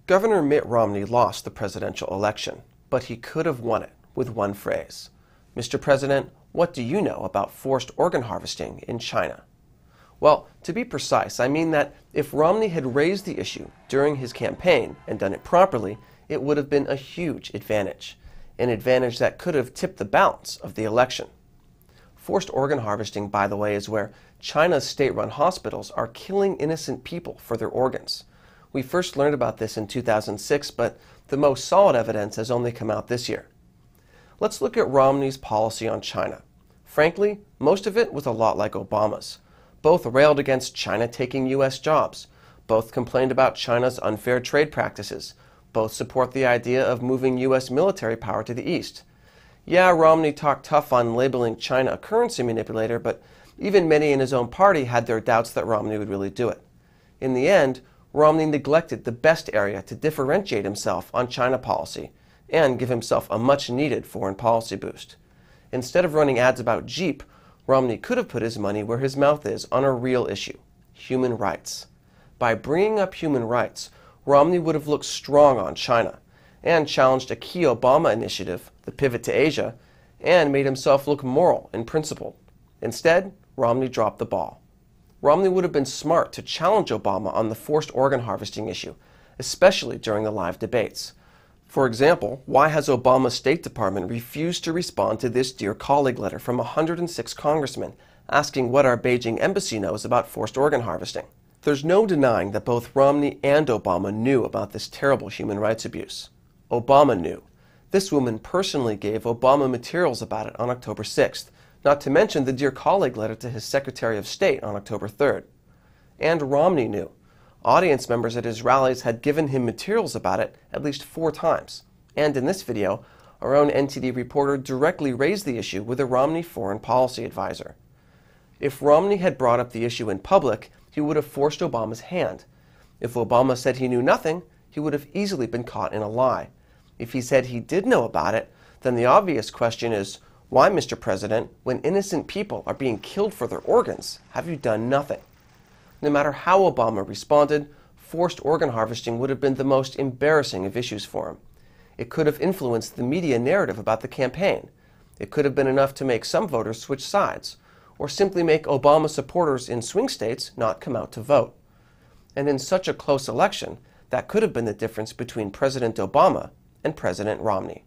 Governor Mitt Romney lost the presidential election, but he could have won it with one phrase. Mr. President, what do you know about forced organ harvesting in China? Well, to be precise, I mean that if Romney had raised the issue during his campaign and done it properly, it would have been a huge advantage, an advantage that could have tipped the balance of the election. Forced organ harvesting, by the way, is where China's state-run hospitals are killing innocent people for their organs. We first learned about this in 2006, but the most solid evidence has only come out this year. Let's look at Romney's policy on China. Frankly, most of it was a lot like Obama's. Both railed against China taking U.S. jobs. Both complained about China's unfair trade practices. Both support the idea of moving U.S. military power to the east. Yeah, Romney talked tough on labeling China a currency manipulator, but even many in his own party had their doubts that Romney would really do it. In the end, Romney neglected the best area to differentiate himself on China policy and give himself a much-needed foreign policy boost. Instead of running ads about Jeep, Romney could have put his money where his mouth is on a real issue, human rights. By bringing up human rights, Romney would have looked strong on China and challenged a key Obama initiative, the pivot to Asia, and made himself look moral and principled. Instead, Romney dropped the ball. Romney would have been smart to challenge Obama on the forced organ harvesting issue, especially during the live debates. For example, why has Obama's State Department refused to respond to this Dear Colleague letter from 106 congressmen asking what our Beijing embassy knows about forced organ harvesting? There's no denying that both Romney and Obama knew about this terrible human rights abuse. Obama knew. This woman personally gave Obama materials about it on October 6th, not to mention the Dear Colleague letter to his Secretary of State on October 3rd. And Romney knew. Audience members at his rallies had given him materials about it at least 4 times. And in this video, our own NTD reporter directly raised the issue with a Romney foreign policy advisor. If Romney had brought up the issue in public, he would have forced Obama's hand. If Obama said he knew nothing, he would have easily been caught in a lie. If he said he did know about it, then the obvious question is, why, Mr. President, when innocent people are being killed for their organs, have you done nothing? No matter how Obama responded, forced organ harvesting would have been the most embarrassing of issues for him. It could have influenced the media narrative about the campaign. It could have been enough to make some voters switch sides, or simply make Obama supporters in swing states not come out to vote. And in such a close election, that could have been the difference between President Obama and President Romney.